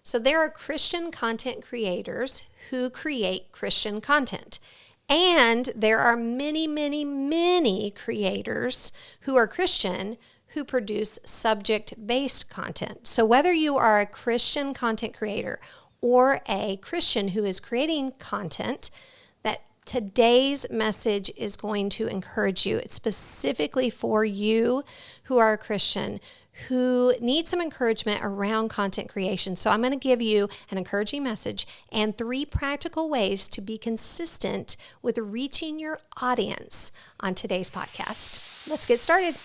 So there are Christian content creators who create Christian content. And there are many, many, many creators who are Christian who produce subject-based content. So whether you are a Christian content creator or a Christian who is creating content, that today's message is going to encourage you. It's specifically for you who are a Christian who need some encouragement around content creation. So I'm going to give you an encouraging message and 3 practical ways to be consistent with reaching your audience on today's podcast. Let's get started.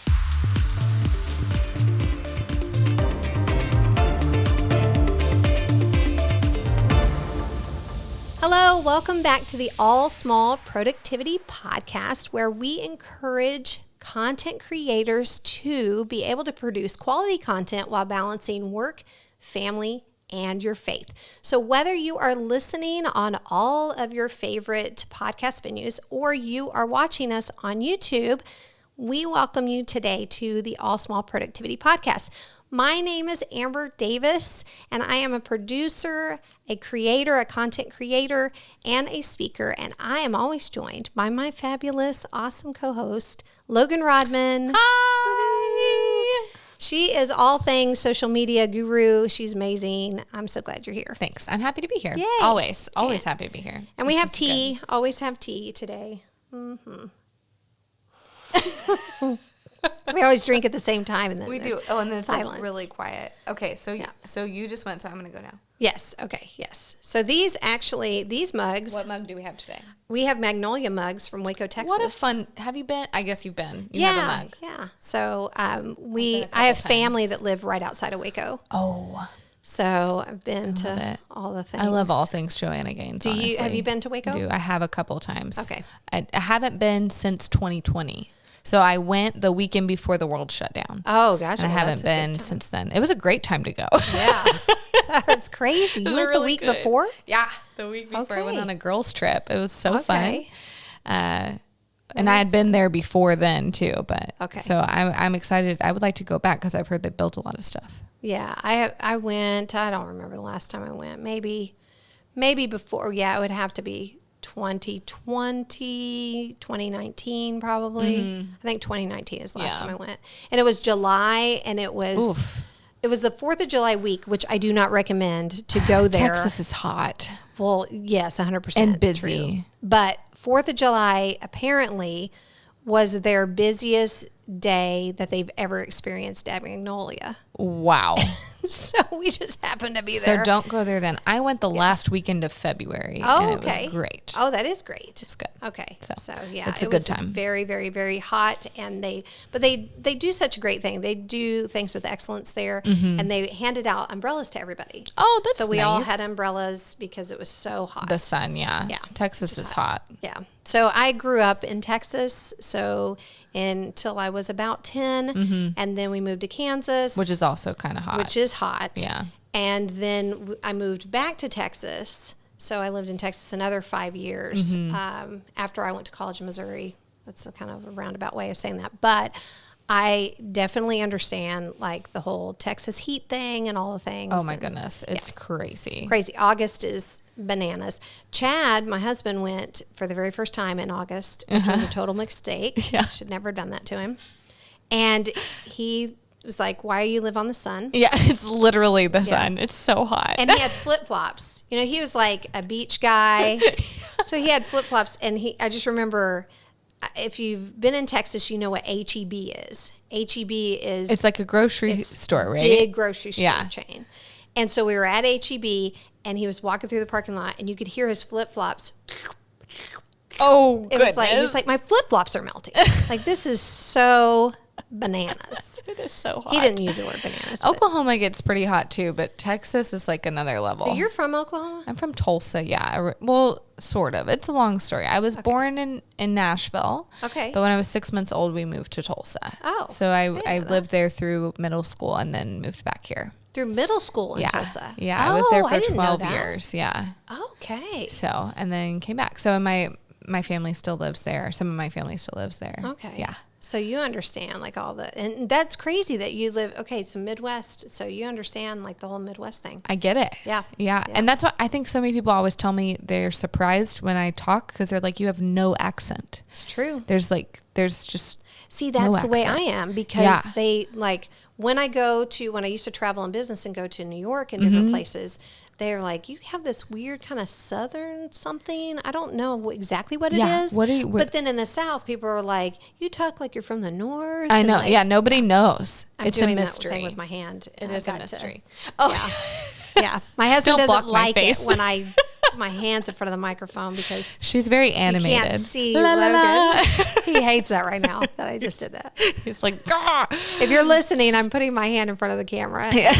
Hello, welcome back to the All Small Productivity Podcast, where we encourage content creators to be able to produce quality content while balancing work, family, and your faith. So whether you are listening on all of your favorite podcast venues or you are watching us on YouTube, we welcome you today to the All Small Productivity Podcast. My name is Amber Davis, and I am a producer, a creator, a content creator, and a speaker. And I am always joined by my fabulous, awesome co-host, Logan Rodman. Hi! She is all things social media guru. She's amazing. I'm so glad you're here. Thanks. I'm happy to be here. Yay. Always happy to be here. And we have tea. Good. Always have tea today. Mm-hmm. We always drink at the same time, and then we do. Oh, and then silence. It's really quiet. Okay, so so you just went. So I'm going to go now. Yes. Okay. Yes. So these mugs. What mug do we have today? We have Magnolia mugs from Waco, Texas. What a fun! Have you been? I guess you've been. You have a mug. Yeah. So I have family that live right outside of Waco. Oh. So I've been to all the things. I love all things Joanna Gaines. Have you been to Waco? I have a couple times. Okay. I haven't been since 2020. So I went the weekend before the world shut down. Oh, gosh. And I haven't been since then. It was a great time to go. Yeah. That's crazy. You went the week before? Yeah. The week before I went on a girls trip. It was so fun. And I had been there before then too. But so I'm excited. I would like to go back because I've heard they built a lot of stuff. Yeah. I went, I don't remember the last time I went. Maybe before. Yeah, it would have to be 2020, 2019 probably. Mm-hmm. I think 2019 is the last time I went. And it was July, and it was the 4th of July week, which I do not recommend to go there. Texas is hot. Well, yes, 100%. And busy. True. But 4th of July apparently was their busiest day that they've ever experienced at Magnolia. Wow. So we just happened to be there. So don't go there then. I went the last weekend of February, and it was great. Oh, that is great. It's good. Okay. So yeah, it's a good time. Very, very, very hot, and they do such a great thing. They do things with excellence there, and they handed out umbrellas to everybody. Oh, that's nice. So we all had umbrellas because it was so hot. The sun, yeah. Texas is hot. Yeah. So I grew up in Texas, until I was about 10, and then we moved to Kansas, which is also kind of hot. Which is hot. Yeah. And then I moved back to Texas. So I lived in Texas another 5 years after I went to college in Missouri. That's a kind of a roundabout way of saying that. But I definitely understand like the whole Texas heat thing and all the things. Oh my goodness. It's crazy. Crazy. August is bananas. Chad, my husband, went for the very first time in August, which was a total mistake. Yeah. Should never have done that to him. And he was like, why do you live on the sun? Yeah, it's literally the sun. It's so hot. And he had flip-flops. You know, he was like a beach guy. So he had flip-flops. And I just remember, if you've been in Texas, you know what H-E-B is. H-E-B is... It's like a grocery store, right? Big grocery store chain. And so we were at H-E-B, and he was walking through the parking lot, and you could hear his flip-flops. Oh, it was like, my flip-flops are melting. Like, this is so bananas. It is so hot. He didn't use the word bananas. Oklahoma gets pretty hot too, but Texas is like another level. You're from Oklahoma? I'm from Tulsa, yeah. Well, sort of. It's a long story. I was born in Nashville. Okay. But when I was 6 months old, we moved to Tulsa. Oh. So I lived there through middle school and then moved back here. Through middle school in Tulsa? Yeah. I was there for 12 years. Yeah. Okay. So, and then came back. So my family still lives there. Some of my family still lives there. Okay. Yeah. So you understand like all and that's crazy that you live, okay, it's Midwest. So you understand like the whole Midwest thing. I get it. Yeah. And that's what I think so many people always tell me they're surprised when I talk because they're like, you have no accent. It's true. There's just, see, that's the way I am because they like, when I used to travel in business and go to New York and different places, they're like, you have this weird kind of Southern something. I don't know exactly what it is. But then in the South, people are like, you talk like you're from the North. I know. Like, nobody knows. It's a mystery. That thing with my hand. It is a mystery. Yeah. My husband doesn't like it when my hand's in front of the microphone because she's very animated. You can't see Logan. He hates that right now that I just did that. He's like, Gah! If you're listening, I'm putting my hand in front of the camera. Yeah,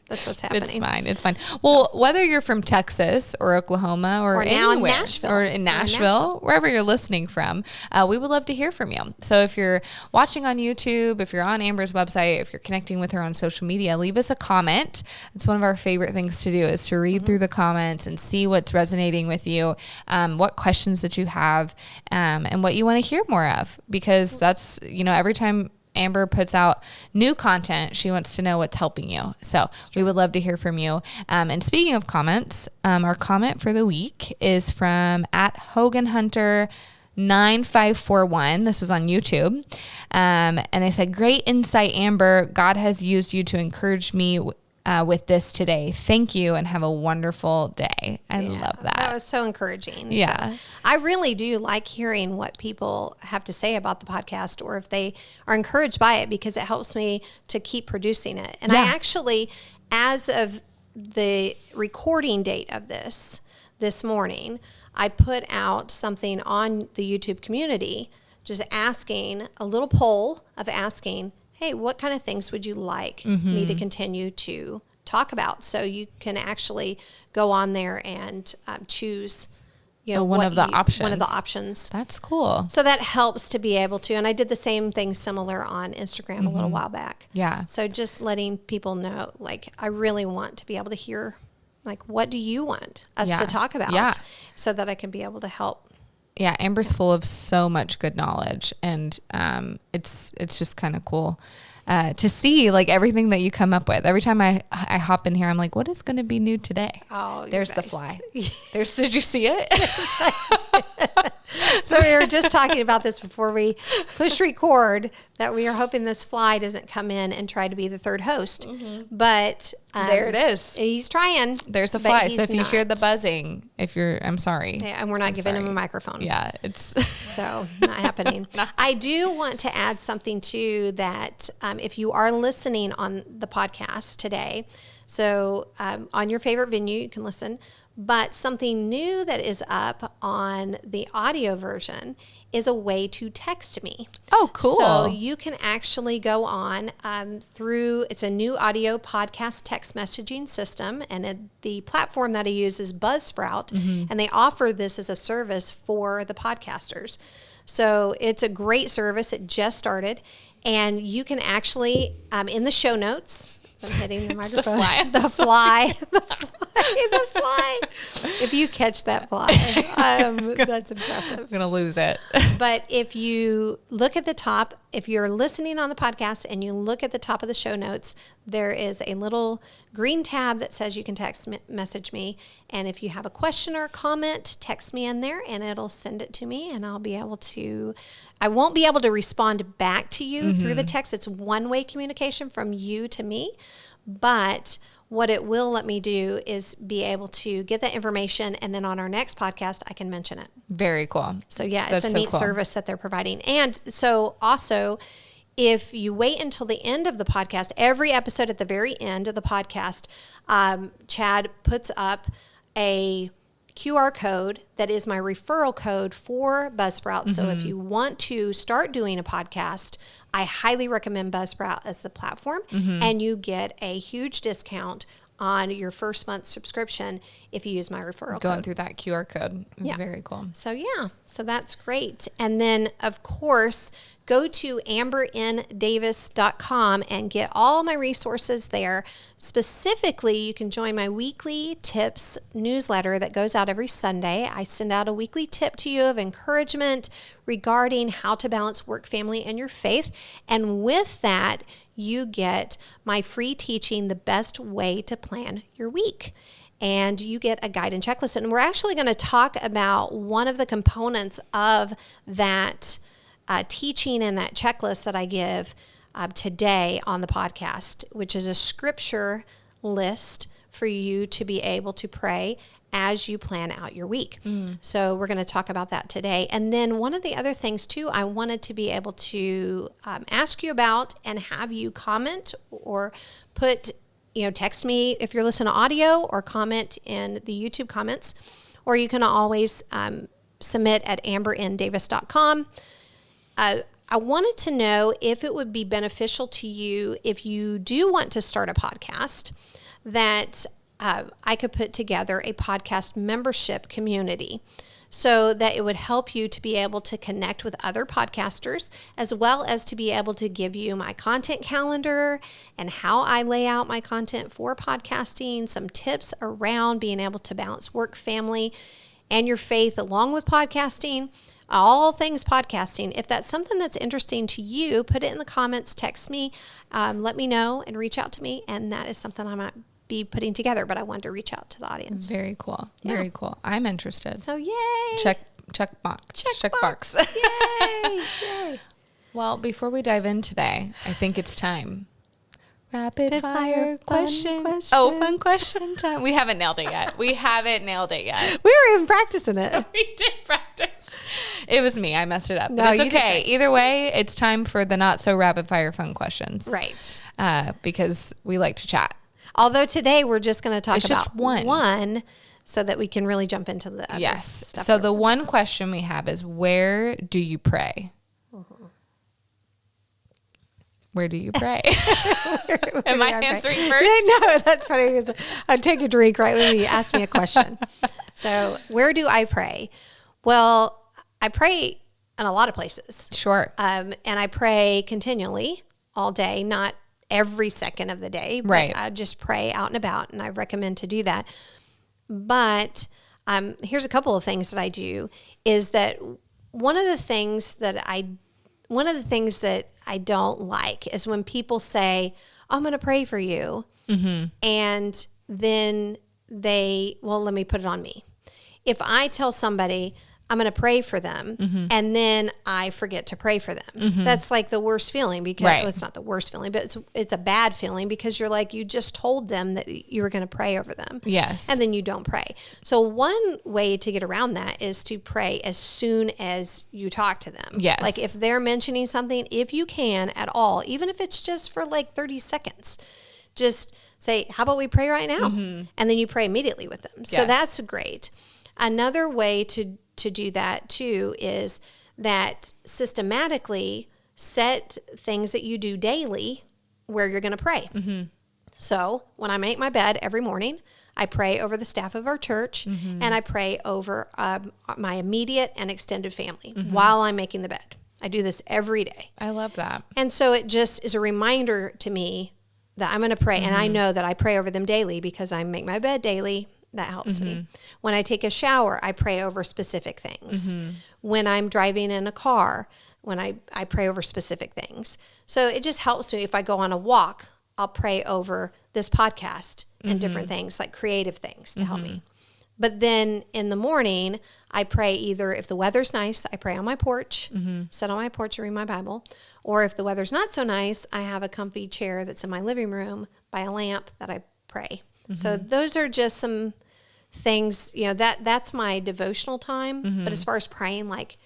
that's what's happening. It's fine. Well, whether you're from Texas or Oklahoma or now anywhere, in Nashville. or in Nashville, wherever you're listening from, we would love to hear from you. So if you're watching on YouTube, if you're on Amber's website, if you're connecting with her on social media, leave us a comment. It's one of our favorite things to do is to read through the comments and see what's resonating with you, what questions that you have, and what you want to hear more of, because that's, every time Amber puts out new content, she wants to know what's helping you. So we would love to hear from you. And speaking of comments, our comment for the week is from @HoganHunter9541. This was on YouTube. And they said, great insight, Amber. God has used you to encourage me with this today. Thank you and have a wonderful day. I love that. That was so encouraging. Yeah. So I really do like hearing what people have to say about the podcast or if they are encouraged by it because it helps me to keep producing it. And I actually, as of the recording date of this morning, I put out something on the YouTube community, just asking a little poll of asking, hey, what kind of things would you like me to continue to talk about? So you can actually go on there and choose, one of the options. That's cool. So that helps to be able to, and I did the same thing similar on Instagram a little while back. Yeah. So just letting people know, like, I really want to be able to hear, like, what do you want us to talk about? Yeah. So that I can be able to help. Yeah, Amber's full of so much good knowledge, and it's just kind of cool to see like everything that you come up with. Every time I hop in here, I'm like, what is going to be new today? Oh, there's the fly. Did you see it? So we were just talking about this before we push record, that we are hoping this fly doesn't come in and try to be the third host. But there it is. He's trying. There's a fly. So if you hear the buzzing, I'm sorry. Yeah, and we're not giving him a microphone. Yeah, it's so not happening. I do want to add something too, that if you are listening on the podcast today, so on your favorite venue, you can listen. But something new that is up on the audio version is a way to text me. Oh, cool. So you can actually go on it's a new audio podcast text messaging system. And the platform that I use is Buzzsprout. And they offer this as a service for the podcasters. So it's a great service. It just started. And you can actually, in the show notes, I'm hitting the microphone. The fly. If you catch that fly, that's impressive. I'm going to lose it. But if you look at the top, if you're listening on the podcast and you look at the top of the show notes, there is a little green tab that says you can text message me. And if you have a question or a comment, text me in there and it'll send it to me, and I won't be able to respond back to you through the text. It's one-way communication from you to me. But what it will let me do is be able to get that information, and then on our next podcast, I can mention it. Very cool. So it's a neat service that they're providing. And so also, if you wait until the end of the podcast, every episode at the very end of the podcast, Chad puts up a QR code that is my referral code for Buzzsprout. So if you want to start doing a podcast, I highly recommend Buzzsprout as the platform, and you get a huge discount on your first month subscription if you use my referral code. Going through that QR code. Yeah. Very cool. So so that's great. And then of course, go to amberndavis.com and get all my resources there. Specifically, you can join my weekly tips newsletter that goes out every Sunday. I send out a weekly tip to you of encouragement regarding how to balance work, family, and your faith. And with that, you get my free teaching, The Best Way to Plan Your Week. And you get a guide and checklist. And we're actually going to talk about one of the components of that teaching and that checklist that I give today on the podcast, which is a scripture list for you to be able to pray as you plan out your week. So we're going to talk about that today. And then one of the other things too, I wanted to be able to ask you about and have you comment or put, text me if you're listening to audio, or comment in the YouTube comments, or you can always submit at amberndavis.com. I wanted to know if it would be beneficial to you if you do want to start a podcast, that I could put together a podcast membership community so that it would help you to be able to connect with other podcasters, as well as to be able to give you my content calendar and how I lay out my content for podcasting, some tips around being able to balance work, family, and your faith along with podcasting, all things podcasting. If that's something that's interesting to you, put it in the comments, text me, let me know, and reach out to me. And that is something I might be putting together, but I wanted to reach out to the audience. Very cool. Yeah. Very cool. I'm interested. So yay. Check box. Yay. Yay. Well, before we dive in today, I think it's time. Rapid fire questions. Oh, fun question time. We haven't nailed it yet. We were even practicing it. We did practice. It was me. I messed it up. No, but it's okay. Either way, it's time for the not so rapid fire fun questions. Right. Because we like to chat. Although today we're just going to talk about just one so that we can really jump into the other stuff. So the one question we have is, where do you pray? Where do you pray? Am I answering first? No, that's funny. I'd take a drink right when you ask me a question. So where do I pray? Well, I pray in a lot of places. Sure. And I pray continually all day, not every second of the day. But right. I just pray out and about, and I recommend to do that. But here's a couple of things that I do is that one of the things that I don't like is when people say, I'm going to pray for you. Mm-hmm. And then let me put it on me. If I tell somebody I'm going to pray for them, mm-hmm. and then I forget to pray for them, mm-hmm. that's like the worst feeling, because well, it's not the worst feeling, but it's a bad feeling, because you're like, you just told them that you were going to pray over them. Yes. And then you don't pray. So one way to get around that is to pray as soon as you talk to them. Yes. Like if they're mentioning something, if you can at all, even if it's just for like 30 seconds, just say, how about we pray right now? Mm-hmm. And then you pray immediately with them. Yes. So that's great. Another way to do that too is that systematically set things that you do daily where you're going to pray. Mm-hmm. So when I make my bed every morning, I pray over the staff of our church, mm-hmm. and I pray over my immediate and extended family, mm-hmm. while I'm making the bed. I do this every day. I love that. And so it just is a reminder to me that I'm going to pray, mm-hmm. and I know that I pray over them daily because I make my bed daily. That helps mm-hmm. me. When I take a shower, I pray over specific things. Mm-hmm. When I'm driving in a car, when I pray over specific things. So it just helps me. If I go on a walk, I'll pray over this podcast and mm-hmm. different things, like creative things to mm-hmm. help me. But then in the morning, I pray either if the weather's nice, I pray on my porch, mm-hmm. sit on my porch and read my Bible. Or if the weather's not so nice, I have a comfy chair that's in my living room by a lamp that I pray. Mm-hmm. So those are just some things, that's my devotional time. Mm-hmm. But as far as praying, like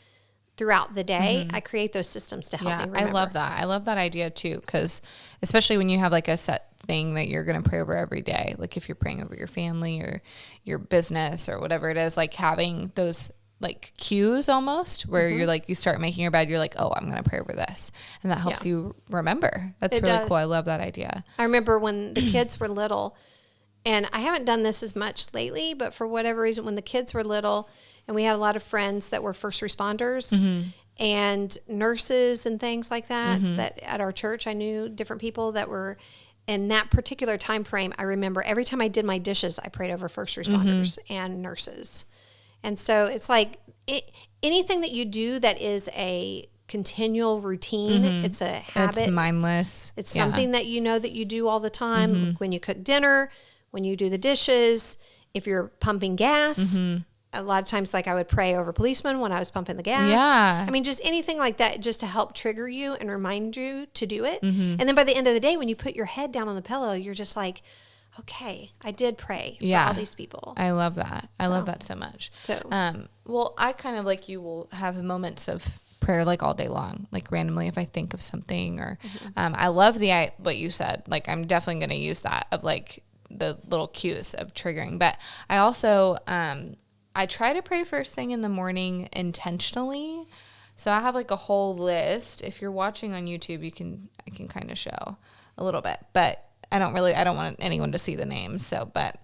throughout the day, mm-hmm. I create those systems to help me remember. I love that. I love that idea too, because especially when you have like a set thing that you're going to pray over every day, like if you're praying over your family or your business or whatever it is, like having those like cues almost where mm-hmm. you're like, you start making your bed, you're like, oh, I'm going to pray over this. And that helps you remember. That's really cool. I love that idea. I remember when the kids were little, and I haven't done this as much lately, but for whatever reason, when the kids were little and we had a lot of friends that were first responders, mm-hmm. and nurses and things like that, that at our church, I knew different people that were in that particular time frame. I remember every time I did my dishes, I prayed over first responders and nurses. And so it's like anything that you do that is a continual routine, it's a habit. It's mindless. It's something that you know that you do all the time. When you cook dinner, when you do the dishes, if you're pumping gas, a lot of times, like I would pray over policemen when I was pumping the gas. Yeah. I mean, just anything like that, just to help trigger you and remind you to do it. And then by the end of the day, when you put your head down on the pillow, you're just like, okay, I did pray for all these people. I love that. I love that so much. So, well, I kind of like you will have moments of prayer like all day long, like randomly if I think of something or I love what you said. Like I'm definitely going to use that of like the little cues of triggering. But I also I try to pray first thing in the morning intentionally. So I have like a whole list. If you're watching on YouTube, I can kind of show a little bit, but I don't want anyone to see the names. So, but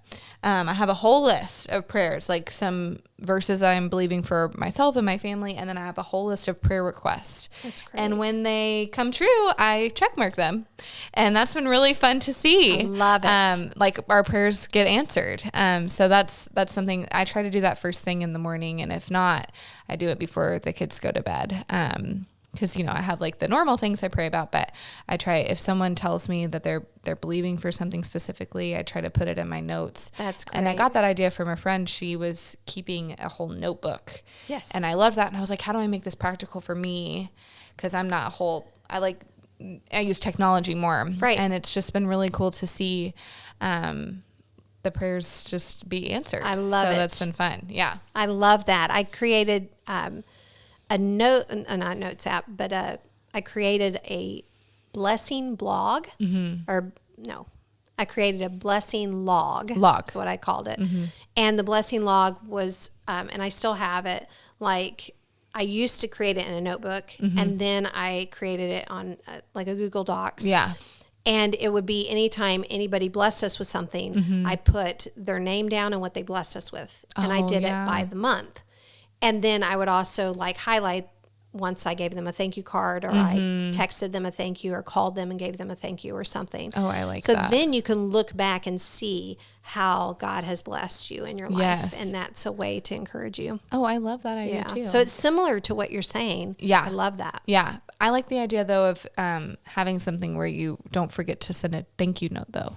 I have a whole list of prayers, like some verses I'm believing for myself and my family. And then I have a whole list of prayer requests. That's great. And when they come true, I check mark them. And that's been really fun to see. I love it. Like our prayers get answered. So that's something I try to do that first thing in the morning. And if not, I do it before the kids go to bed. Because, I have like the normal things I pray about, but I try, if someone tells me that they're believing for something specifically, I try to put it in my notes. That's great. And I got that idea from a friend. She was keeping a whole notebook. Yes. And I love that. And I was like, how do I make this practical for me? Because I'm not I use technology more. Right. And it's just been really cool to see the prayers just be answered. I love it. So that's been fun. Yeah. I love that. I created a not notes app, but I created a blessing blog, I created a blessing log. That's what I called it. And the blessing log was, and I still have it. Like I used to create it in a notebook, and then I created it on like a Google Docs. Yeah. And it would be anytime anybody blessed us with something, I put their name down and what they blessed us with, and I did it by the month. And then I would also like highlight once I gave them a thank you card, or I texted them a thank you, or called them and gave them a thank you or something. Oh, I like that. So then you can look back and see how God has blessed you in your life. Yes. And that's a way to encourage you. Oh, I love that idea too. So it's similar to what you're saying. Yeah. I love that. Yeah. I like the idea though of having something where you don't forget to send a thank you note though.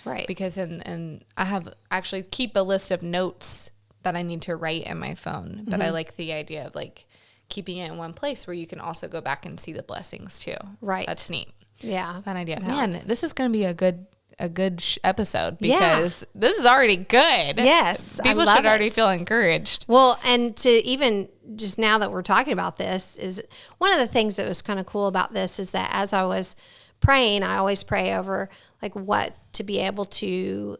Right. Because and I have actually keep a list of notes that I need to write in my phone. But I like the idea of like keeping it in one place where you can also go back and see the blessings too. Right. That's neat. Yeah. Fun idea. Man, this is going to be a good episode because this is already good. Yes. People should already feel encouraged. Well, and to even just now that we're talking about this, is one of the things that was kind of cool about this is that as I was praying, I always pray over like what to be able to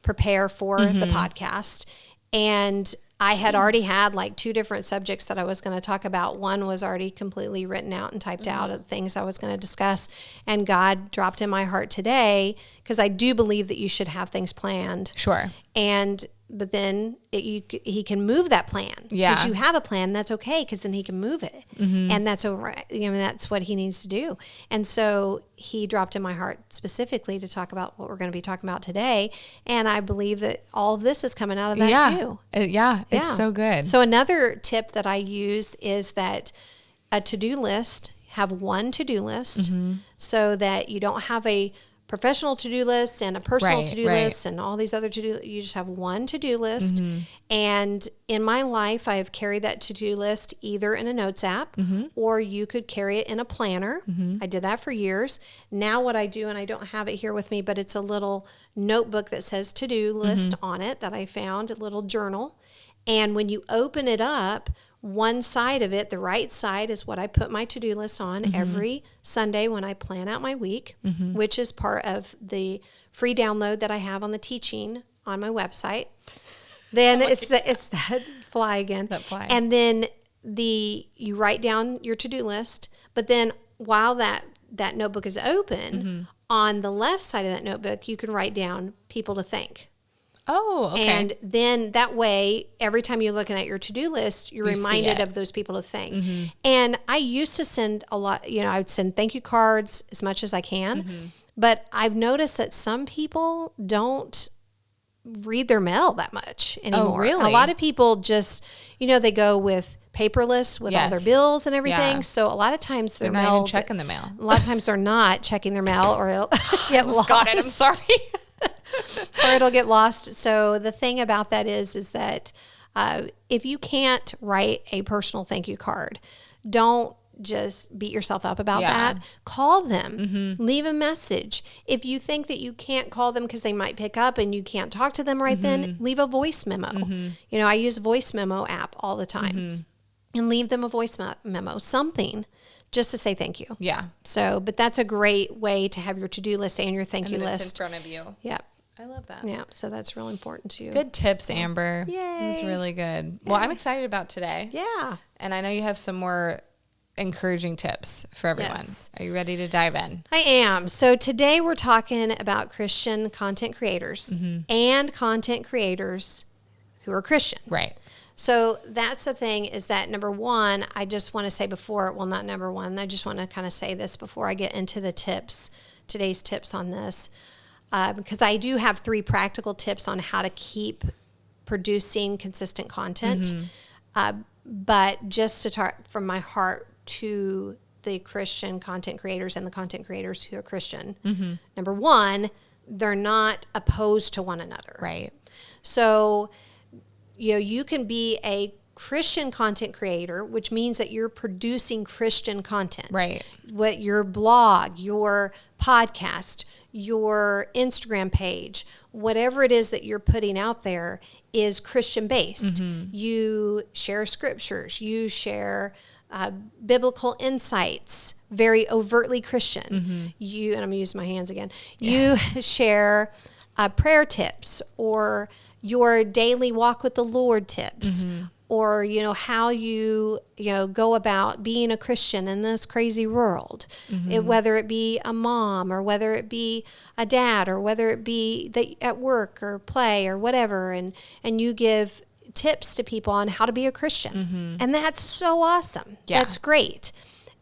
prepare for the podcast. And I had already had like 2 different subjects that I was going to talk about. One was already completely written out and typed out of things I was going to discuss. And God dropped in my heart today, because I do believe that you should have things planned. Sure. But then he can move that plan. Yeah. Because you have a plan, that's okay, because then he can move it. And that's that's what he needs to do. And so he dropped in my heart specifically to talk about what we're going to be talking about today. And I believe that all of this is coming out of that too. It's so good. So another tip that I use is that a to-do list, have one to-do list so that you don't have a professional to-do list and a personal to-do list and all these other to-do. You just have one to-do list. And in my life, I have carried that to-do list either in a notes app or you could carry it in a planner. I did that for years. Now what I do, and I don't have it here with me, but it's a little notebook that says to-do list on it that I found, a little journal. And when you open it up, one side of it, the right side, is what I put my to-do list on every Sunday when I plan out my week, which is part of the free download that I have on the teaching on my website. Then it's that fly again. That fly. And then you write down your to-do list, but then while that notebook is open, on the left side of that notebook, you can write down people to thank. Oh, okay. And then that way, every time you're looking at your to-do list, you're reminded of those people to thank. Mm-hmm. And I used to send a lot, I would send thank you cards as much as I can. Mm-hmm. But I've noticed that some people don't read their mail that much anymore. Oh, really? A lot of people just, they go with paperless with all their bills and everything. Yeah. So a lot of times they're not even checking the mail. A lot of times they're not checking their mail, or it'll get lost. Got it. I'm sorry. Or it'll get lost. So the thing about that is that if you can't write a personal thank you card, don't just beat yourself up about that. Call them, mm-hmm. leave a message. If you think that you can't call them because they might pick up and you can't talk to them right mm-hmm. then, leave a voice memo. Mm-hmm. I use a voice memo app all the time mm-hmm. and leave them a voice memo, something just to say thank you. Yeah. So, but that's a great way to have your to-do list and your thank you list. It's in front of you. Yep. I love that. Yeah, so that's real important too. Good tips, Amber. Yay. It was really good. Well, I'm excited about today. Yeah. And I know you have some more encouraging tips for everyone. Yes. Are you ready to dive in? I am. So today we're talking about Christian content creators mm-hmm. and content creators who are Christian. Right. So that's the thing, is that number one, I just want to say before, well, not number one, I just want to kind of say this before I get into the tips, today's tips on this, because I do have 3 practical tips on how to keep producing consistent content. Mm-hmm. But just to talk from my heart to the Christian content creators and the content creators who are Christian. Mm-hmm. Number one, they're not opposed to one another. Right. So, you can be a Christian content creator, which means that you're producing Christian content. Right. What your blog, your podcast, your Instagram page, whatever it is that you're putting out there is Christian based. Mm-hmm. You share scriptures, you share biblical insights, very overtly Christian. Mm-hmm. And I'm using my hands again. You share prayer tips, or your daily walk with the Lord tips, mm-hmm. or how you go about being a Christian in this crazy world. Mm-hmm. Whether it be a mom, or whether it be a dad, or whether it be at work or play or whatever, and you give tips to people on how to be a Christian. Mm-hmm. And that's so awesome. Yeah. That's great.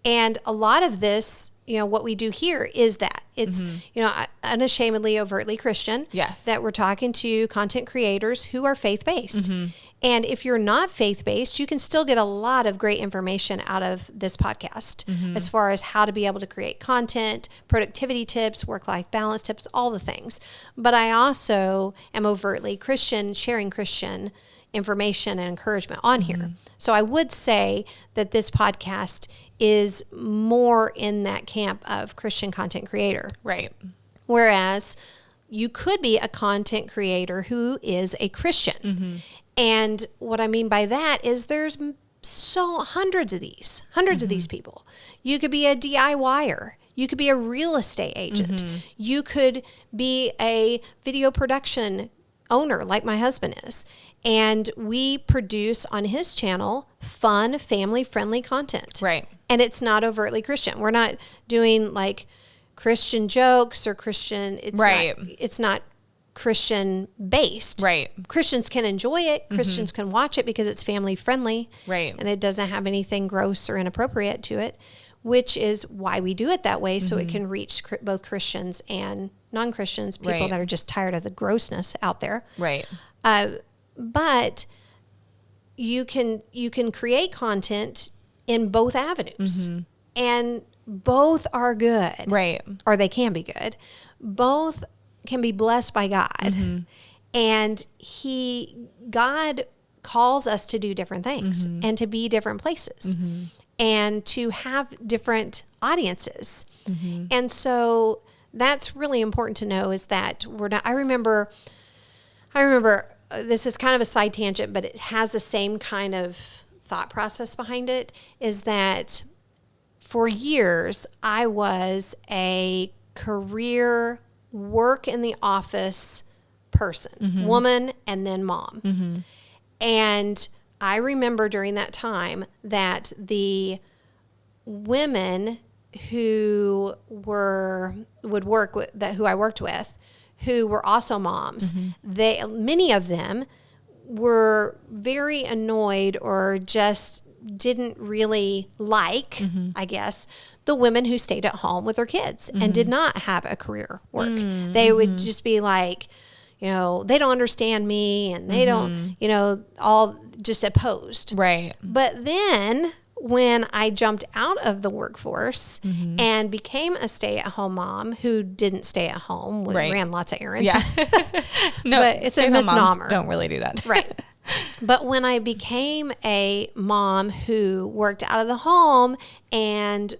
And a lot of this, what we do here is that it's, mm-hmm. Unashamedly, overtly Christian. Yes. That we're talking to content creators who are faith-based. Mm-hmm. And if you're not faith-based, you can still get a lot of great information out of this podcast, mm-hmm. as far as how to be able to create content, productivity tips, work-life balance tips, all the things. But I also am overtly Christian, sharing Christian information and encouragement on mm-hmm. here. So I would say that this podcast is more in that camp of Christian content creator. Right. Whereas you could be a content creator who is a Christian. Mm-hmm. And what I mean by that is there's hundreds of these mm-hmm. people. You could be a DIYer. You could be a real estate agent. Mm-hmm. You could be a video production owner like my husband is. And we produce on his channel fun, family-friendly content. Right. And it's not overtly Christian. We're not doing like Christian jokes or Christian. It's not Christian based. Right. Christians can enjoy it. Christians mm-hmm. can watch it because it's family-friendly. Right. And it doesn't have anything gross or inappropriate to it, which is why we do it that way, so mm-hmm. it can reach both Christians and non-Christians, people right. that are just tired of the grossness out there. Right. But you can create content in both avenues, mm-hmm. and both are good. Right. Or they can be good. Both can be blessed by God. Mm-hmm. And God calls us to do different things mm-hmm. and to be different places mm-hmm. and to have different audiences. Mm-hmm. And so that's really important to know, is that I remember this is kind of a side tangent, but it has the same kind of thought process behind it, is that for years I was a career work in the office person, mm-hmm. woman, and then mom. Mm-hmm. And I remember during that time that the women who I worked with, who were also moms. Many of them were very annoyed or just didn't really like, I guess, the women who stayed at home with their kids and did not have a career work. They would just be like, they don't understand me, and they don't, all just opposed. Right. But then when I jumped out of the workforce and became a stay-at-home mom who didn't stay at home, ran lots of errands. Yeah. No, but it's a misnomer. Don't really do that. Right. But when I became a mom who worked out of the home and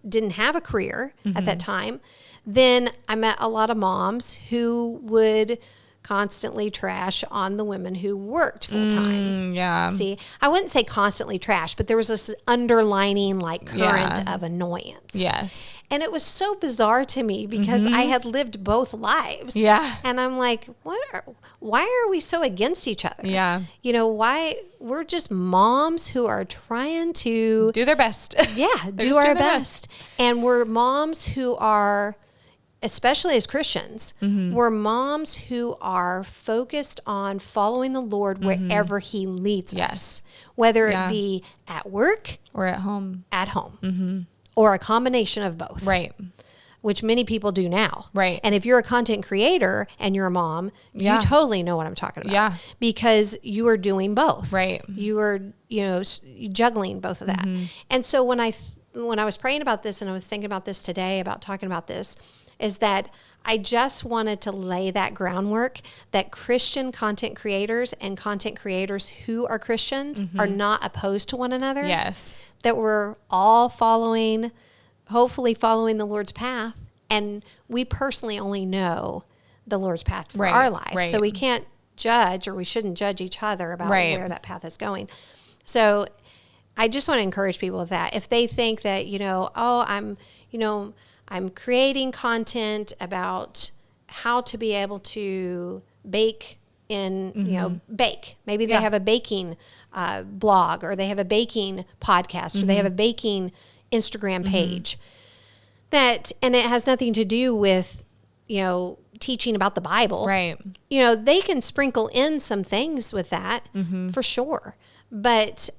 didn't have a career at that time, then I met a lot of moms who would constantly trash on the women who worked full time. Yeah. See, I wouldn't say constantly trash, but there was this underlining current of annoyance. Yes. And it was so bizarre to me because I had lived both lives. Yeah. And I'm like, why are we so against each other? Yeah. Why we're just moms who are trying to do their best. Yeah, do our best. And we're moms who are, especially as Christians, we're moms who are focused on following the Lord wherever He leads us, whether it be at work or at home, or a combination of both. Right. Which many people do now. Right. And if you're a content creator and you're a mom, you totally know what I'm talking about. Yeah. Because you are doing both. Right. You are, juggling both of that. And so when I was praying about this, and I was thinking about this today, about talking about this, is that I just wanted to lay that groundwork that Christian content creators and content creators who are Christians are not opposed to one another. Yes. That we're all hopefully following the Lord's path. And we personally only know the Lord's path for our life. Right. So we can't judge, or we shouldn't judge each other about where that path is going. So I just want to encourage people with that. If they think that, I'm creating content about how to be able to bake bake. Maybe they have a baking blog, or they have a baking podcast, or they have a baking Instagram page. And it has nothing to do with, teaching about the Bible. Right. They can sprinkle in some things with that for sure. But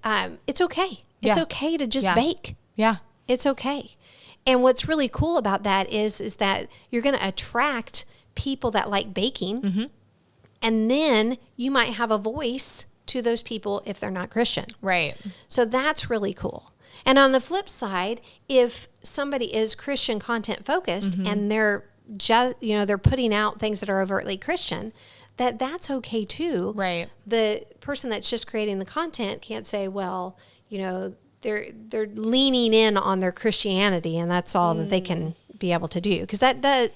it's okay. It's okay to just bake. Yeah. It's okay. And what's really cool about that is that you're going to attract people that like baking. And then you might have a voice to those people if they're not Christian. Right. So that's really cool. And on the flip side, if somebody is Christian content focused and they're just, they're putting out things that are overtly Christian, that's okay too. Right. The person that's just creating the content can't say, well, they're leaning in on their Christianity, and that's all that they can be able to do. Because that does,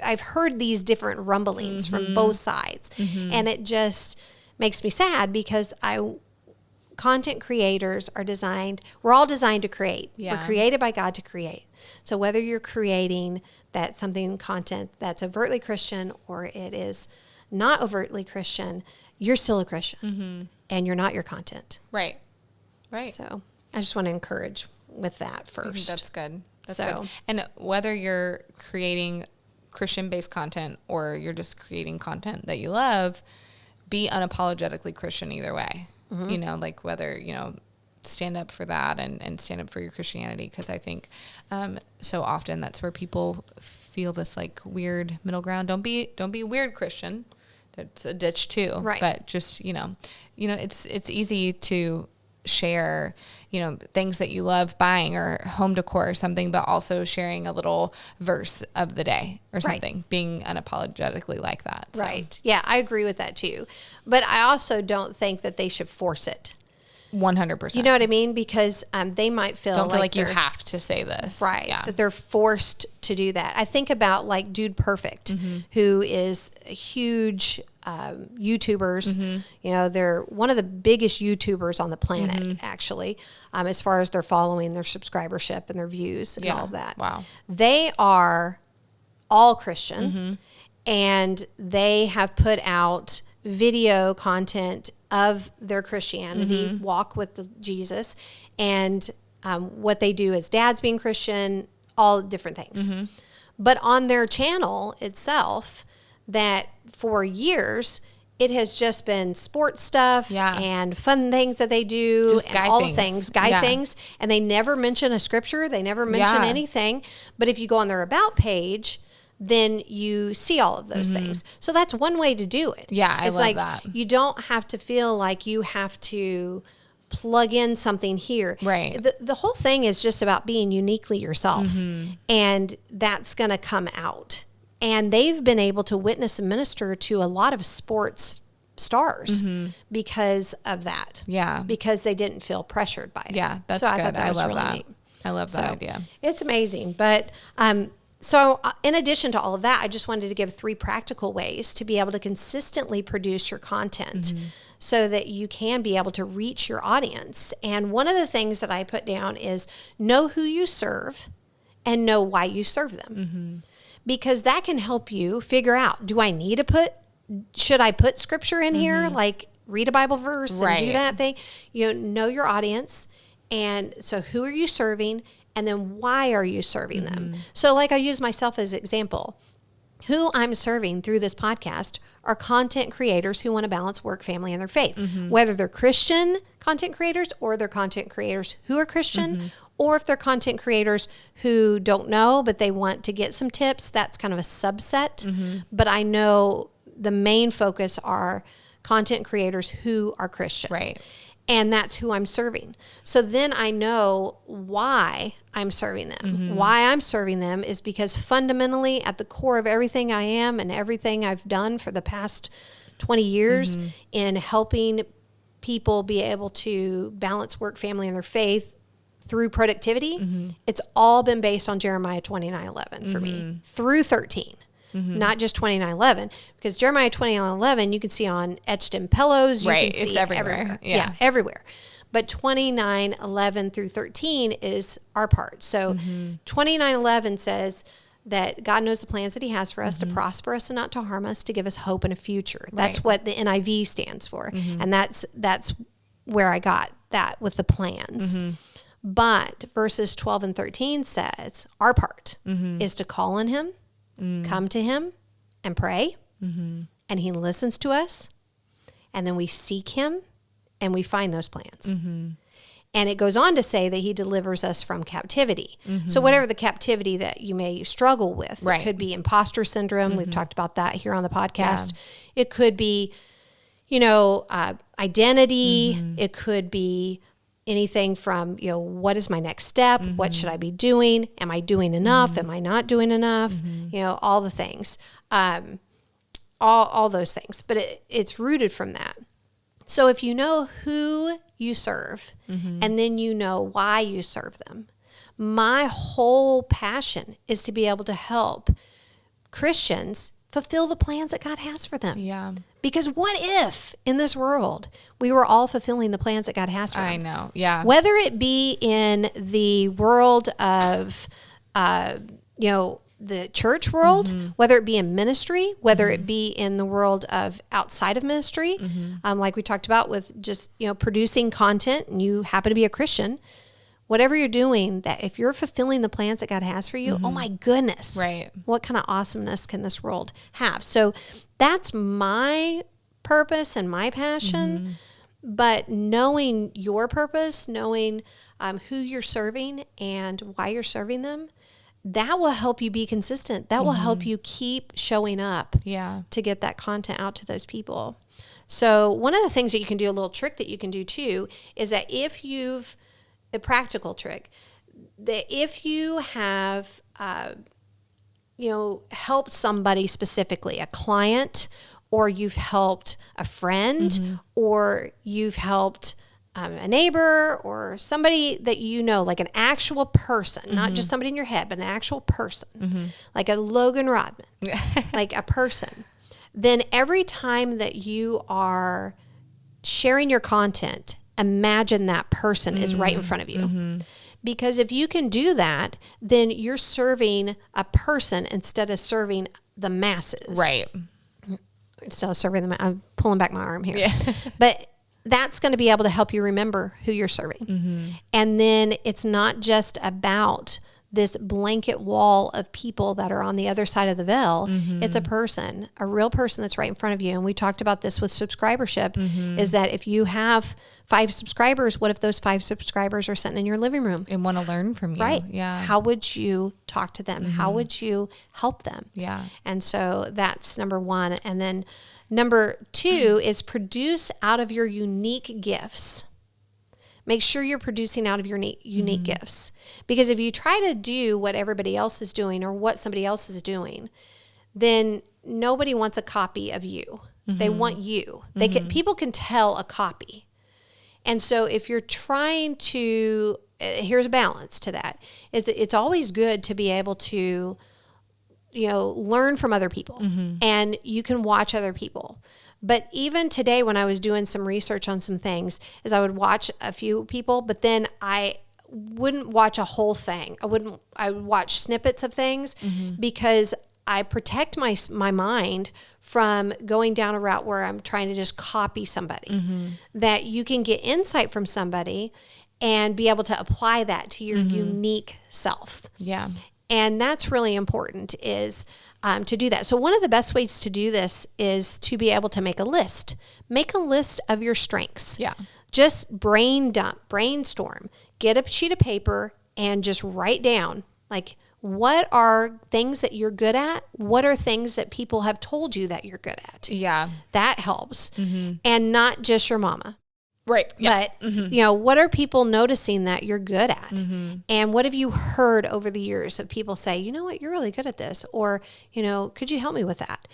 I've heard these different rumblings from both sides, and it just makes me sad because content creators we're all designed to create. Yeah. We're created by God to create. So whether you're creating content that's overtly Christian, or it is not overtly Christian, you're still a Christian, and you're not your content. Right. Right. So I just want to encourage with that first. I think that's good. That's good. And whether you're creating Christian-based content or you're just creating content that you love, be unapologetically Christian either way. Whether, stand up for that and stand up for your Christianity. Because I think so often that's where people feel this weird middle ground. Don't be weird Christian. That's a ditch too. Right. But just, it's easy to share, things that you love buying or home decor or something, but also sharing a little verse of the day or something, being unapologetically like that. So. Right. Yeah, I agree with that too. But I also don't think that they should force it. 100%. You know what I mean? Because they might feel like you have to say this. Right. Yeah. That they're forced to do that. I think about Dude Perfect, who is a huge YouTubers. They're one of the biggest YouTubers on the planet, actually, as far as their following, their subscribership, and their views and all of that. Wow. They are all Christian, and they have put out video content of their Christianity, walk with Jesus, and what they do as dads being Christian, all different things. But on their channel itself, that for years, it has just been sports stuff and fun things that they do just and all the things, things. And they never mention a scripture. They never mention anything. But if you go on their about page, then you see all of those things. So that's one way to do it. Yeah, I love that. You don't have to feel like you have to plug in something here. Right. The whole thing is just about being uniquely yourself. And that's going to come out. And they've been able to witness and minister to a lot of sports stars because of that. Yeah. Because they didn't feel pressured by it. Yeah, that's good. I love that. Neat. I love that idea. It's amazing. But so in addition to all of that, I just wanted to give 3 practical ways to be able to consistently produce your content so that you can be able to reach your audience. And one of the things that I put down is know who you serve and know why you serve them. Because that can help you figure out, should I put scripture in here? Like read a Bible verse and do that thing? Know your audience. And so who are you serving? And then why are you serving them? So like I use myself as an example. Who I'm serving through this podcast are content creators who want to balance work, family, and their faith. Whether they're Christian content creators or they're content creators who are Christian, or if they're content creators who don't know, but they want to get some tips, that's kind of a subset. But I know the main focus are content creators who are Christian. Right. And that's who I'm serving. So then I know why I'm serving them. Why I'm serving them is because fundamentally at the core of everything I am and everything I've done for the past 20 years in helping people be able to balance work, family, and their faith through productivity, it's all been based on Jeremiah 29:11 for me through 13. Not just 29:11, because Jeremiah 29:11 you can see on etched in pillows. You can see it's everywhere. Yeah, everywhere. But 29:11 through 13 is our part. So 29:11 says that God knows the plans that he has for us to prosper us and not to harm us, to give us hope and a future. That's what the NIV stands for. And that's where I got that with the plans. But verses 12 and 13 says our part is to call on him, come to him and pray, and he listens to us, and then we seek him and we find those plans. And it goes on to say that he delivers us from captivity. So whatever the captivity that you may struggle with, it could be imposter syndrome. We've talked about that here on the podcast. It could be, identity. It could be anything from, what is my next step? What should I be doing? Am I doing enough? Am I not doing enough? All the things, all those things, but it's rooted from that. So if you know who you serve and then you know why you serve them, my whole passion is to be able to help Christians fulfill the plans that God has for them. Yeah. Because what if in this world we were all fulfilling the plans that God has for them? I know. Yeah. Whether it be in the world of, the church world, whether it be in ministry, whether it be in the world of outside of ministry, like we talked about with just, producing content, and you happen to be a Christian, whatever you're doing, that if you're fulfilling the plans that God has for you, oh my goodness, what kind of awesomeness can this world have? So that's my purpose and my passion. But knowing your purpose, knowing who you're serving and why you're serving them, that will help you be consistent. That will help you keep showing up to get that content out to those people. So one of the things that you can do, a little trick that you can do too, is that a practical trick, that if you have, helped somebody specifically, a client, or you've helped a friend, or you've helped a neighbor or somebody that like an actual person, not just somebody in your head, but an actual person, like a Logan Rodman, like a person, then every time that you are sharing your content, imagine that person is right in front of you. Because if you can do that, then you're serving a person instead of serving the masses. Right. Instead of serving them, I'm pulling back my arm here. But that's going to be able to help you remember who you're serving. And then it's not just about this blanket wall of people that are on the other side of the veil. It's a person, a real person that's right in front of you. And we talked about this with subscribership, is that if you have 5 subscribers, what if those 5 subscribers are sitting in your living room And want to learn from you. Right. Yeah. How would you talk to them? How would you help them? Yeah. And so that's number 1. And then number 2 is produce out of your unique gifts. Make sure you're producing out of your unique gifts. Because if you try to do what everybody else is doing or what somebody else is doing, then nobody wants a copy of you. They want you. People can tell a copy. And so if you're trying to, here's a balance to that, is that it's always good to be able to, learn from other people, and you can watch other people. But even today, when I was doing some research on some things, is I would watch a few people, but then I wouldn't watch a whole thing. I would watch snippets of things because I protect my mind from going down a route where I'm trying to just copy somebody. That you can get insight from somebody and be able to apply that to your unique self. Yeah. And that's really important, is to do that. So one of the best ways to do this is to be able to make a list. Make a list of your strengths. Yeah. Just brainstorm. Get a sheet of paper and just write down, like, what are things that you're good at? What are things that people have told you that you're good at? Yeah. That helps. And not just your mama. Right. Yeah. But, what are people noticing that you're good at? And what have you heard over the years of people say, you know what, you're really good at this? Or, could you help me with that?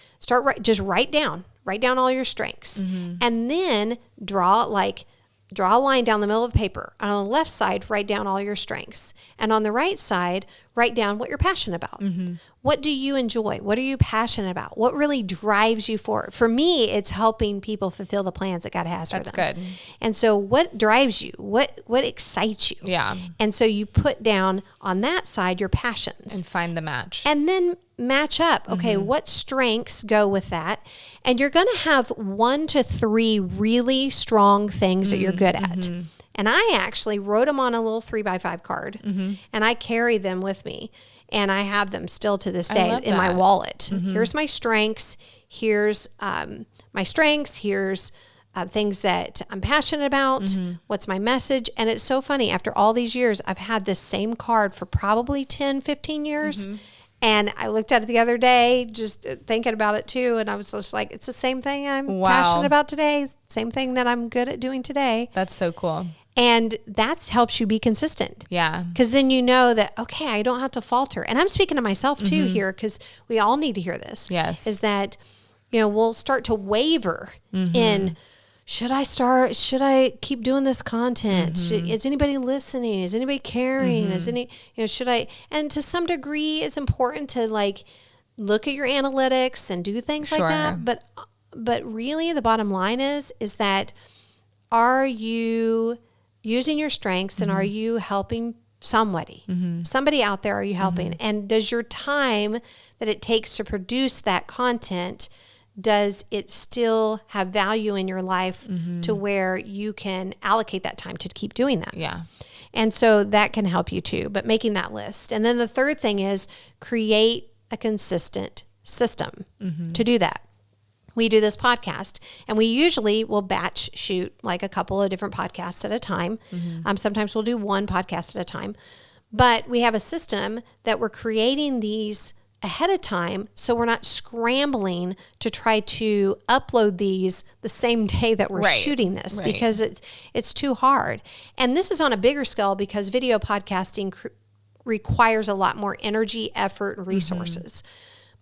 Just write down all your strengths. And then draw a line down the middle of the paper. On the left side, write down all your strengths. And on the right side, write down what you're passionate about. What do you enjoy? What are you passionate about? What really drives you forward? For me, it's helping people fulfill the plans that God has for them. That's good. And so what drives you? What excites you? Yeah. And so you put down on that side your passions. And find the match. And then match up. Okay, what strengths go with that? And you're going to have 1 to 3 really strong things that you're good at. And I actually wrote them on a little 3x5 card, and I carry them with me. And I have them still to this day in my wallet. Here's my strengths. Here's my strengths. Here's things that I'm passionate about. What's my message? And it's so funny. After all these years, I've had this same card for probably 10, 15 years. And I looked at it the other day, just thinking about it too. And I was just like, it's the same thing I'm passionate about today. Same thing that I'm good at doing today. That's so cool. And that helps you be consistent. Yeah. Because then you know that, okay, I don't have to falter. And I'm speaking to myself too here, because we all need to hear this. Yes. Is that, we'll start to waver in, should I keep doing this content? Is anybody listening? Is anybody caring? Should I? And to some degree, it's important to look at your analytics and do things like that. But really the bottom line is that, are you using your strengths and are you helping somebody out there? Are you helping? And does your time that it takes to produce that content, does it still have value in your life to where you can allocate that time to keep doing that? Yeah. And so that can help you too, but making that list. And then the third thing is create a consistent system to do that. We do this podcast, and we usually will batch shoot like a couple of different podcasts at a time. Sometimes we'll do one podcast at a time, but we have a system that we're creating these ahead of time, so we're not scrambling to try to upload these the same day that we're shooting this, because it's too hard. And this is on a bigger scale because video podcasting requires a lot more energy, effort, and resources.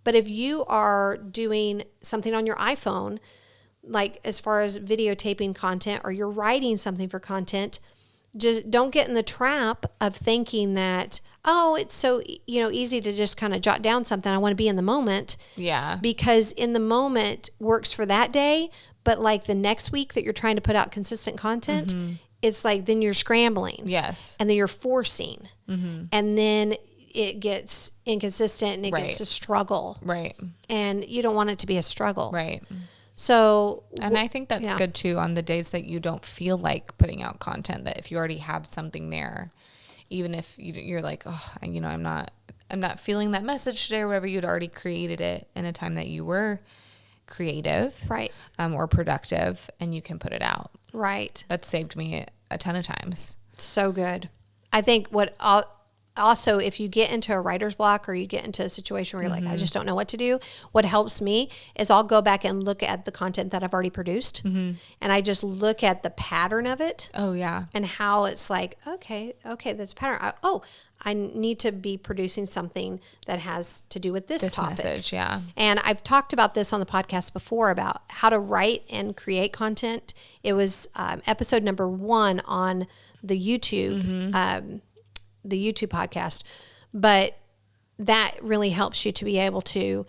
But if you are doing something on your iPhone, like as far as videotaping content, or you're writing something for content, just don't get in the trap of thinking that, oh, it's so easy to just kind of jot down something. I want to be in the moment. Yeah. Because in the moment works for that day, but like the next week that you're trying to put out consistent content, it's like then you're scrambling. Yes. And then you're forcing. And then it gets inconsistent and it gets a struggle. Right. And you don't want it to be a struggle. Right. So, and I think that's good too on the days that you don't feel like putting out content, that if you already have something there, even if you're like, oh, I'm not feeling that message today or whatever, you'd already created it in a time that you were creative, right, or productive, and you can put it out. Right. That saved me a ton of times. So good. I think also, if you get into a writer's block or you get into a situation where you're like, I just don't know what to do, what helps me is I'll go back and look at the content that I've already produced. And I just look at the pattern of it. Oh, yeah. And how it's like, okay, that's a pattern. I need to be producing something that has to do with this topic. Message, yeah. And I've talked about this on the podcast before about how to write and create content. It was episode number 1 on the YouTube the YouTube podcast, but that really helps you to be able to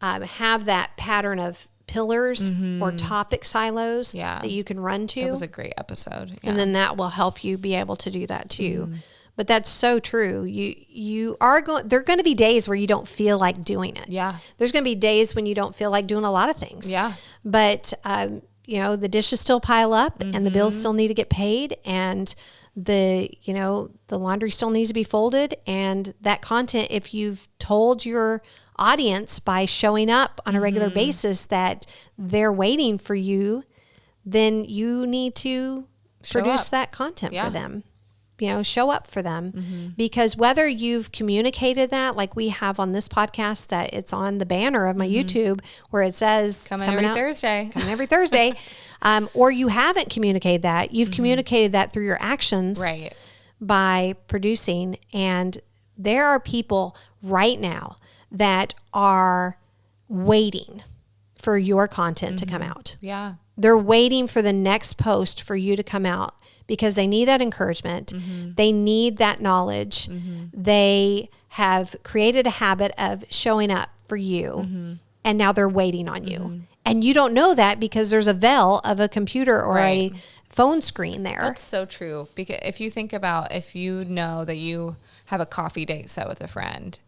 have that pattern of pillars or topic silos that you can run to. That was a great episode. Yeah. And then that will help you be able to do that too. But that's so true. You are going, there are going to be days where you don't feel like doing it. Yeah. There's going to be days when you don't feel like doing a lot of things. Yeah. But, the dishes still pile up and the bills still need to get paid, and the laundry still needs to be folded, and that content, if you've told your audience by showing up on a regular basis that they're waiting for you, then you need to produce that content for them. Show up for them, because whether you've communicated that, like we have on this podcast, that it's on the banner of my YouTube where it says coming every Thursday, or you haven't communicated that, you've communicated that through your actions, right, by producing. And there are people right now that are waiting for your content to come out. Yeah. They're waiting for the next post for you to come out, because they need that encouragement. They need that knowledge. They have created a habit of showing up for you, and now they're waiting on you. And you don't know that because there's a veil of a computer or a phone screen there. That's so true. Because if you think about, if you know that you have a coffee date set with a friend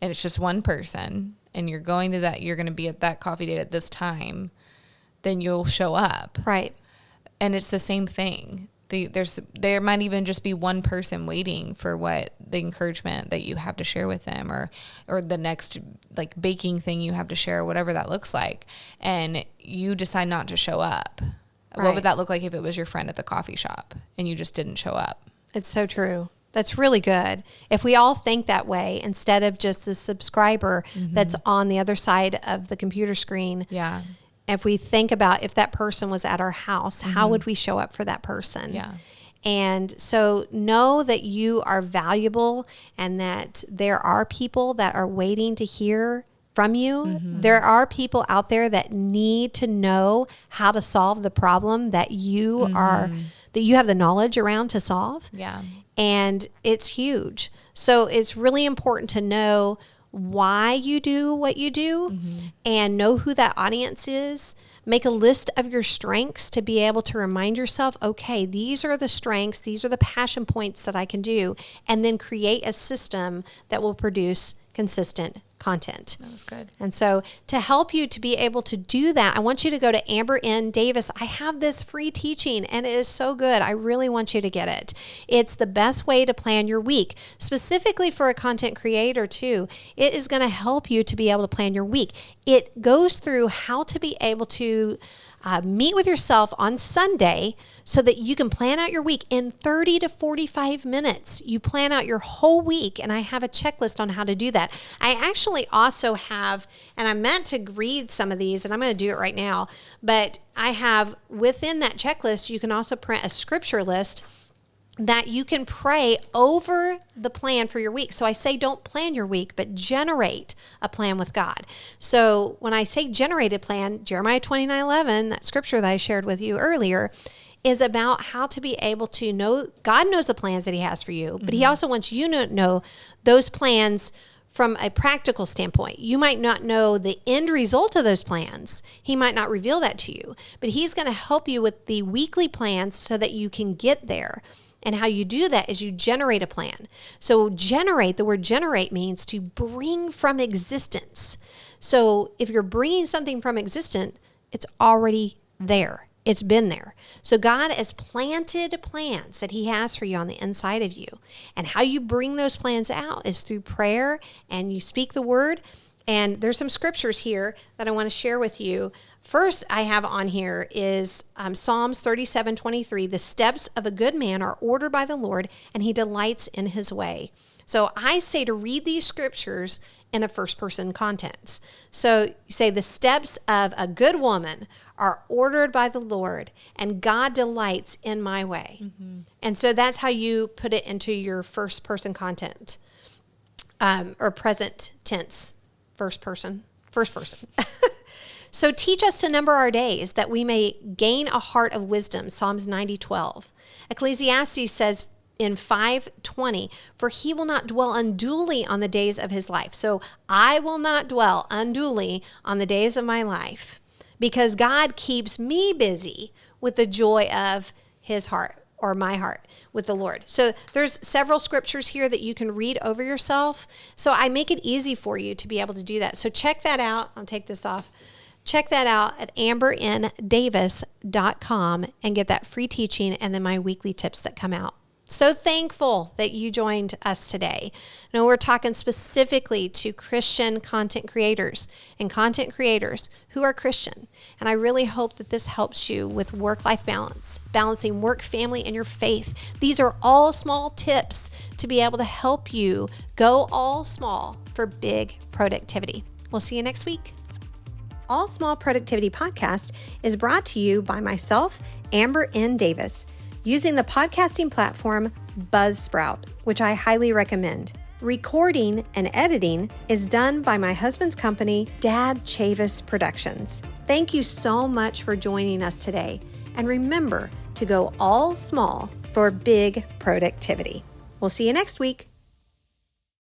and it's just one person and you're going to be at that coffee date at this time, then you'll show up. Right. And it's the same thing. There might even just be one person waiting for what the encouragement that you have to share with them, or the next like baking thing you have to share, whatever that looks like, and you decide not to show up. Right. What would that look like if it was your friend at the coffee shop and you just didn't show up? It's so true. That's really good. If we all think that way, instead of just the subscriber that's on the other side of the computer screen. Yeah. If we think about if that person was at our house, how would we show up for that person? Yeah. And so know that you are valuable, and that there are people that are waiting to hear from you. There are people out there that need to know how to solve the problem that you that you have the knowledge around to solve. Yeah. And it's huge. So it's really important to know why you do what you do, and know who that audience is. Make a list of your strengths to be able to remind yourself, okay, these are the strengths, these are the passion points that I can do, and then create a system that will produce consistent content. That was good. And so to help you to be able to do that, I want you to go to Amber N. Davis. I have this free teaching, and it is so good. I really want you to get it. It's the best way to plan your week, specifically for a content creator too. It is going to help you to be able to plan your week. It goes through how to be able to meet with yourself on Sunday so that you can plan out your week in 30 to 45 minutes. You plan out your whole week, and I have a checklist on how to do that. I actually also have, and I meant to read some of these, and I'm going to do it right now, but I have within that checklist, you can also print a scripture list that you can pray over the plan for your week. So I say don't plan your week, but generate a plan with God. So when I say generate a plan, Jeremiah 29:11, that scripture that I shared with you earlier, is about how to be able to know God knows the plans that he has for you, but he also wants you to know those plans from a practical standpoint. You might not know the end result of those plans. He might not reveal that to you, but he's going to help you with the weekly plans so that you can get there. And how you do that is you generate a plan. So the word generate means to bring from existence. So if you're bringing something from existence, it's already there. It's been there. So God has planted plans that he has for you on the inside of you. And how you bring those plans out is through prayer, and you speak the word. And there's some scriptures here that I want to share with you. First I have on here is Psalms 37:23. The steps of a good man are ordered by the Lord, and he delights in his way. So I say to read these scriptures in a first-person context. So you say the steps of a good woman are ordered by the Lord, and God delights in my way. Mm-hmm. And so that's how you put it into your first-person content, or present tense, first person. So teach us to number our days that we may gain a heart of wisdom, Psalms 90:12. Ecclesiastes says in 5:20, for he will not dwell unduly on the days of his life. So I will not dwell unduly on the days of my life, because God keeps me busy with the joy of his heart, or my heart, with the Lord. So there's several scriptures here that you can read over yourself. So I make it easy for you to be able to do that. So check that out. I'll take this off. Check that out at amberndavis.com and get that free teaching and then my weekly tips that come out. So thankful that you joined us today. Now we're talking specifically to Christian content creators and content creators who are Christian. And I really hope that this helps you with work-life balance, balancing work, family, and your faith. These are all small tips to be able to help you go all small for big productivity. We'll see you next week. All Small Productivity Podcast is brought to you by myself, Amber N. Davis, using the podcasting platform Buzzsprout, which I highly recommend. Recording and editing is done by my husband's company, Dad Chavis Productions. Thank you so much for joining us today. And remember to go all small for big productivity. We'll see you next week.